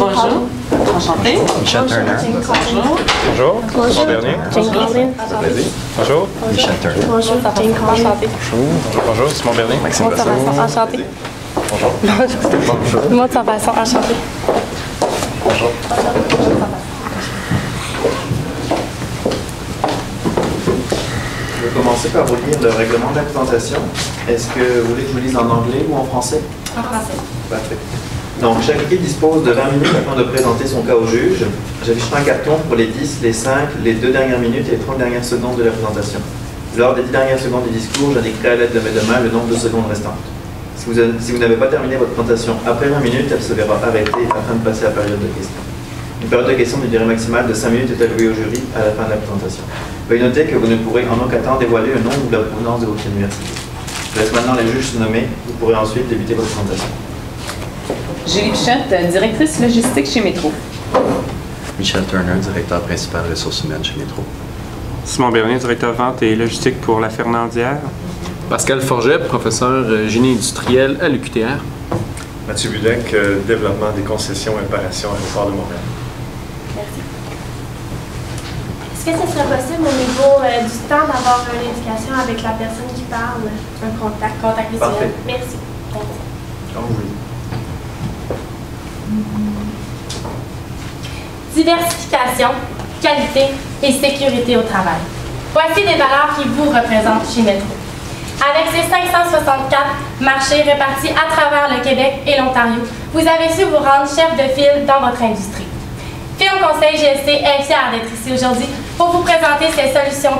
Bonjour. Enchanté. Michel Turner. Bonjour. Bonjour. Bonjour. Bernier. Jane Collin. Bonjour. Michel Turner. Bonjour, Jane Collin. Enchanté. Bonjour, Simon Bernier. Maxime Maud Savasson, enchanté. Bonjour. Bonjour. Maud Savasson, enchanté. Bonjour. Je vais commencer par vous lire le règlement de la présentation. Est-ce que vous voulez que je vous lise en anglais ou en français? En français. Parfait. Donc, chaque équipe dispose de 20 minutes afin de présenter son cas au juge. J'afficherai un carton pour les 10, les 5, les 2 dernières minutes et les 30 dernières secondes de la présentation. Lors des 10 dernières secondes du discours, j'indiquerai à l'aide de mes deux mains le nombre de secondes restantes. Si vous n'avez pas terminé votre présentation après 20 minutes, elle se verra arrêtée afin de passer à la période de questions. Une période de questions d'une durée maximale de 5 minutes est allouée au jury à la fin de la présentation. Veuillez noter que vous ne pourrez en aucun temps dévoiler le nom ou la provenance de votre université. Je laisse maintenant les juges se nommer. Vous pourrez ensuite débuter votre présentation. Julie Pichette, directrice logistique chez Métro. Michel Turner, directeur principal ressources humaines chez Métro. Simon Bernier, directeur vente et logistique pour la Fernandière. Pascal Forget, professeur génie industriel à l'UQTR. Mathieu Budek, développement des concessions et opérations à l'aéroport de Montréal. Merci. Est-ce que ce serait possible au niveau du temps d'avoir une éducation avec la personne qui parle, un contact visuel? Parfait. Merci. Comme vous voulez. Diversification, qualité et sécurité au travail. Voici des valeurs qui vous représentent chez Métro. Avec ses 564 marchés répartis à travers le Québec et l'Ontario, vous avez su vous rendre chef de file dans votre industrie. Film Conseil GSC est fier d'être ici aujourd'hui pour vous présenter ces solutions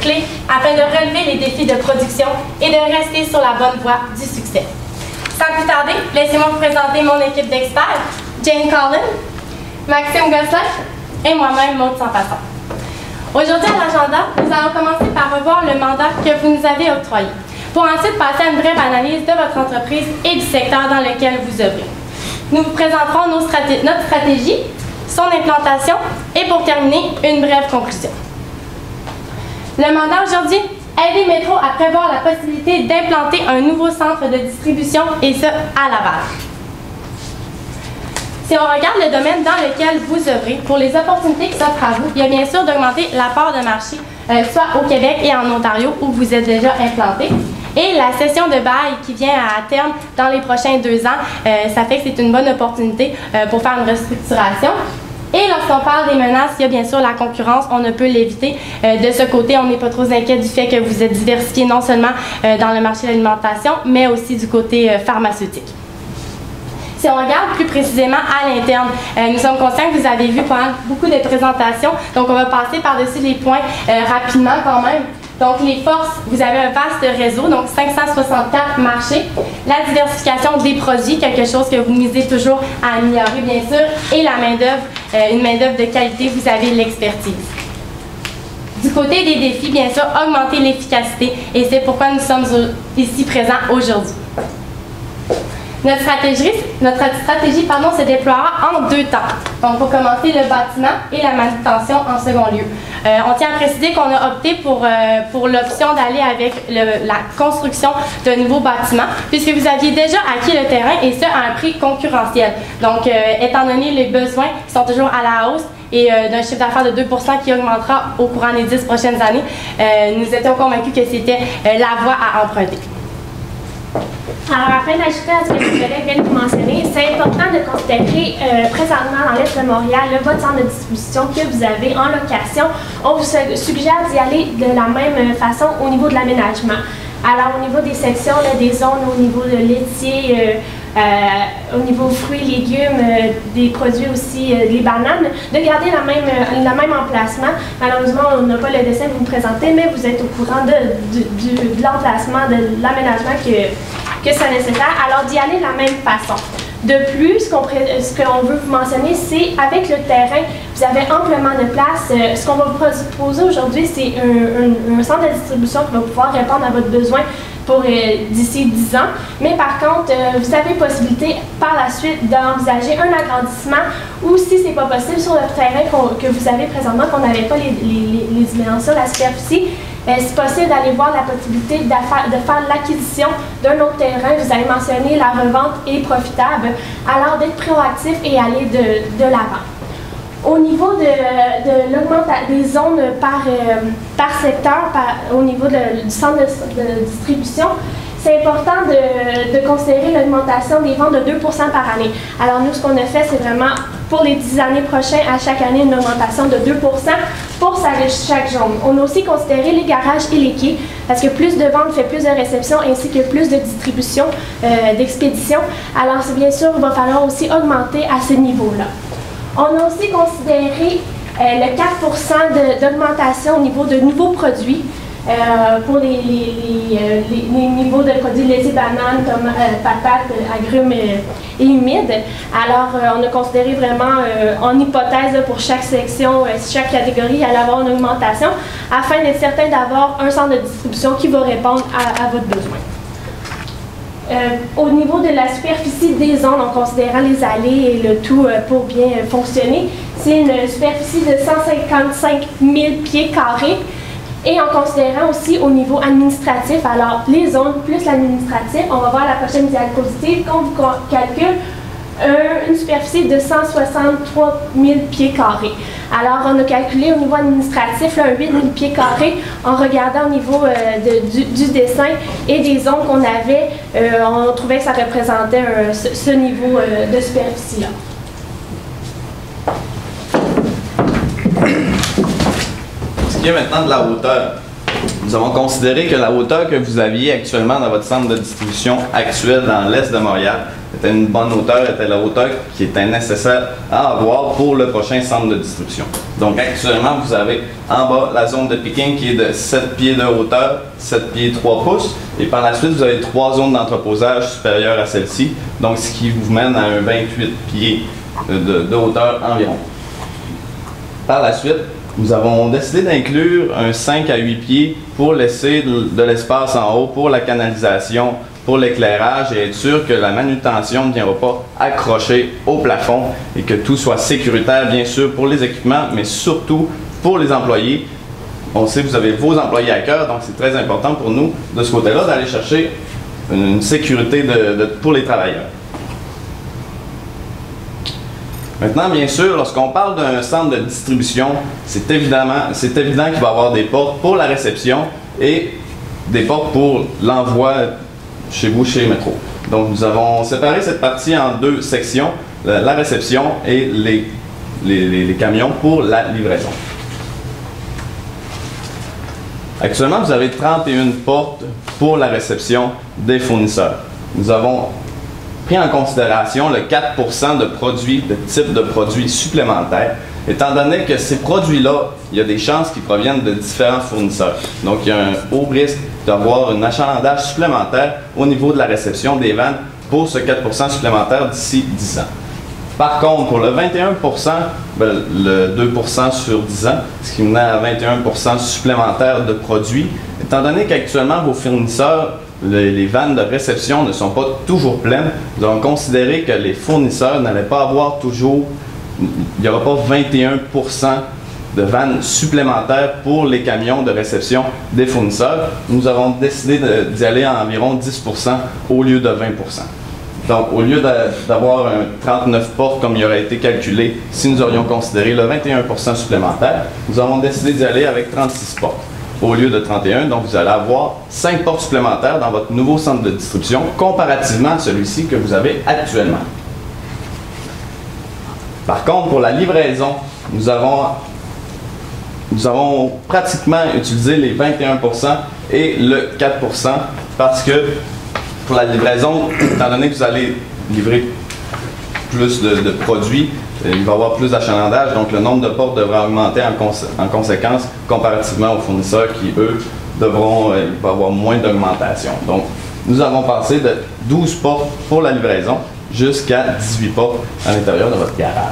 clés afin de relever les défis de production et de rester sur la bonne voie du succès. Sans plus tarder, laissez-moi vous présenter mon équipe d'experts, Jane Collin, Maxime Gosselin et moi-même, Maud Savasson. Aujourd'hui à l'agenda, nous allons commencer par revoir le mandat que vous nous avez octroyé, pour ensuite passer à une brève analyse de votre entreprise et du secteur dans lequel vous œuvrez. Nous vous présenterons notre stratégie, son implantation et pour terminer, une brève conclusion. Le mandat aujourd'hui, aider Métro à prévoir la possibilité d'implanter un nouveau centre de distribution et ce, à Laval. Si on regarde le domaine dans lequel vous œuvrez, pour les opportunités qui s'offrent à vous, il y a bien sûr d'augmenter la part de marché, soit au Québec et en Ontario, où vous êtes déjà implanté. Et la cession de bail qui vient à terme dans les prochains 2 ans, ça fait que c'est une bonne opportunité pour faire une restructuration. Et lorsqu'on parle des menaces, il y a bien sûr la concurrence, on ne peut l'éviter. De ce côté, on n'est pas trop inquiet du fait que vous êtes diversifié non seulement dans le marché de l'alimentation, mais aussi du côté pharmaceutique. Si on regarde plus précisément à l'interne, nous sommes conscients que vous avez vu beaucoup de présentations, donc on va passer par-dessus les points rapidement quand même. Donc les forces, vous avez un vaste réseau, donc 564 marchés, la diversification des produits, quelque chose que vous misez toujours à améliorer bien sûr, et la main-d'œuvre, une main-d'œuvre de qualité, vous avez l'expertise. Du côté des défis, bien sûr, augmenter l'efficacité, et c'est pourquoi nous sommes ici présents aujourd'hui. Notre stratégie se déploiera en 2 temps. Donc, pour commencer, le bâtiment et la manutention en second lieu. On tient à préciser qu'on a opté pour l'option d'aller avec la construction d'un nouveau bâtiment, puisque vous aviez déjà acquis le terrain et ce, à un prix concurrentiel. Donc, étant donné les besoins qui sont toujours à la hausse, et d'un chiffre d'affaires de 2 % qui augmentera au courant des 10 prochaines années, nous étions convaincus que c'était la voie à emprunter. Alors, afin d'ajouter à ce que les collègues viennent de mentionner, c'est important de considérer présentement dans l'Est de Montréal votre centre de distribution que vous avez en location. On vous suggère d'y aller de la même façon au niveau de l'aménagement. Alors, au niveau des sections, là, des zones, au niveau de laitier, au niveau fruits, légumes, des produits aussi, les bananes, de garder le même emplacement. Malheureusement, on n'a pas le dessin que vous me présentez, mais vous êtes au courant de l'emplacement, de l'aménagement que c'est nécessaire. Alors, d'y aller de la même façon. De plus, ce qu'on veut vous mentionner, c'est avec le terrain, vous avez amplement de place. Ce qu'on va vous proposer aujourd'hui, c'est un centre de distribution qui va pouvoir répondre à votre besoin pour d'ici 10 ans. Mais par contre, vous avez possibilité par la suite d'envisager un agrandissement ou si ce n'est pas possible sur le terrain que vous avez présentement, qu'on n'avait pas les dimensions, la superficie, si possible, d'aller voir la possibilité de faire l'acquisition d'un autre terrain. Vous avez mentionné la revente est profitable. Alors, d'être proactif et aller de l'avant. Au niveau de l'augmentation des zones par secteur, au niveau du centre de distribution, c'est important de considérer l'augmentation des ventes de 2 % par année. Alors nous, ce qu'on a fait, c'est vraiment pour les 10 années prochaines, à chaque année, une augmentation de 2 % pour chaque zone. On a aussi considéré les garages et les quais, parce que plus de ventes fait plus de réception, ainsi que plus de distribution, d'expédition. Alors bien sûr, il va falloir aussi augmenter à ce niveau-là. On a aussi considéré le 4 % d'augmentation au niveau de nouveaux produits. Pour les niveaux de produits laitiers, bananes, comme patates, agrumes et humides. Alors, on a considéré vraiment en hypothèse pour chaque section, chaque catégorie, il allait avoir une augmentation afin d'être certain d'avoir un centre de distribution qui va répondre à votre besoin. Au niveau de la superficie des zones, en considérant les allées et le tout pour bien fonctionner, c'est une superficie de 155 000 pieds carrés. Et en considérant aussi au niveau administratif, alors les zones plus l'administratif, on va voir la prochaine diapositive, qu'on vous calcule une superficie de 163 000 pieds carrés. Alors on a calculé au niveau administratif là, 8 000 pieds carrés en regardant au niveau du dessin et des zones qu'on avait, on trouvait que ça représentait ce niveau de superficie-là. Il y a maintenant de la hauteur. Nous avons considéré que la hauteur que vous aviez actuellement dans votre centre de distribution actuel dans l'est de Montréal était une bonne hauteur, était la hauteur qui était nécessaire à avoir pour le prochain centre de distribution. Donc actuellement, vous avez en bas la zone de picking qui est de 7 pieds de hauteur, 7 pieds 3 pouces, et par la suite, vous avez 3 zones d'entreposage supérieures à celle-ci, donc ce qui vous mène à un 28 pieds de hauteur environ. Par la suite, nous avons décidé d'inclure un 5 à 8 pieds pour laisser de l'espace en haut pour la canalisation, pour l'éclairage et être sûr que la manutention ne viendra pas accrocher au plafond et que tout soit sécuritaire, bien sûr, pour les équipements, mais surtout pour les employés. On sait que vous avez vos employés à cœur, donc c'est très important pour nous, de ce côté-là, d'aller chercher une sécurité pour les travailleurs. Maintenant, bien sûr, lorsqu'on parle d'un centre de distribution, c'est évident qu'il va y avoir des portes pour la réception et des portes pour l'envoi chez vous, chez Métro. Donc, nous avons séparé cette partie en deux sections, la réception et les camions pour la livraison. Actuellement, vous avez 31 portes pour la réception des fournisseurs. Nous avons pris en considération le 4 % de produits, de type de produits supplémentaires, étant donné que ces produits-là, il y a des chances qu'ils proviennent de différents fournisseurs. Donc, il y a un haut risque d'avoir un achalandage supplémentaire au niveau de la réception des vannes pour ce 4 % supplémentaire d'ici 10 ans. Par contre, pour le 21 %, le 2 % sur 10 ans, ce qui menait à 21 % supplémentaire de produits, étant donné qu'actuellement, vos fournisseurs, les vannes de réception ne sont pas toujours pleines, nous avons considéré que les fournisseurs n'allaient pas avoir toujours, il n'y aura pas 21 % de vannes supplémentaires pour les camions de réception des fournisseurs. Nous avons décidé d'y aller à environ 10 % au lieu de 20 %. Donc, au lieu d'avoir un 39 portes comme il aurait été calculé si nous aurions considéré le 21 % supplémentaire, nous avons décidé d'y aller avec 36 portes. Au lieu de 31, donc vous allez avoir 5 portes supplémentaires dans votre nouveau centre de distribution comparativement à celui-ci que vous avez actuellement. Par contre, pour la livraison, nous avons pratiquement utilisé les 21 % et le 4 % parce que pour la livraison, étant donné que vous allez livrer plus de produits, il va y avoir plus d'achalandage, donc le nombre de portes devra augmenter en conséquence comparativement aux fournisseurs qui, eux, il va y avoir moins d'augmentation. Donc, nous avons passé de 12 portes pour la livraison jusqu'à 18 portes à l'intérieur de votre garage.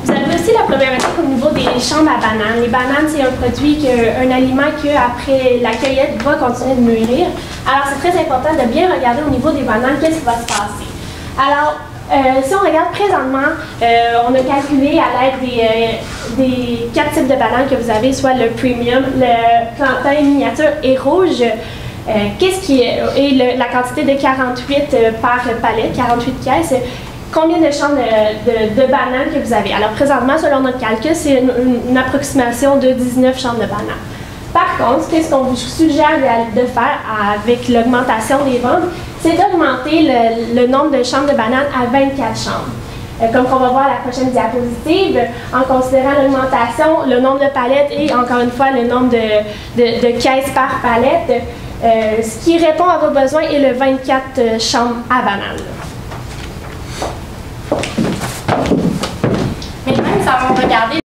Vous avez aussi la problématique au niveau des chambres à bananes. Les bananes, c'est un produit, un aliment qui, après la cueillette, va continuer de mûrir. Alors, c'est très important de bien regarder au niveau des bananes qu'est-ce qui va se passer. Alors, Si on regarde présentement, on a calculé à l'aide des 4 types de bananes que vous avez, soit le premium, le plantain miniature et rouge, et la quantité de 48 par palette, 48 caisses. Combien de chambres de bananes que vous avez? Alors présentement, selon notre calcul, c'est une approximation de 19 chambres de bananes. Par contre, qu'est-ce qu'on vous suggère de faire avec l'augmentation des ventes? C'est d'augmenter le nombre de chambres de bananes à 24 chambres. Comme on va voir à la prochaine diapositive, en considérant l'augmentation, le nombre de palettes et encore une fois le nombre de caisses par palette, ce qui répond à vos besoins est le 24 chambres à bananes. Maintenant, nous allons regarder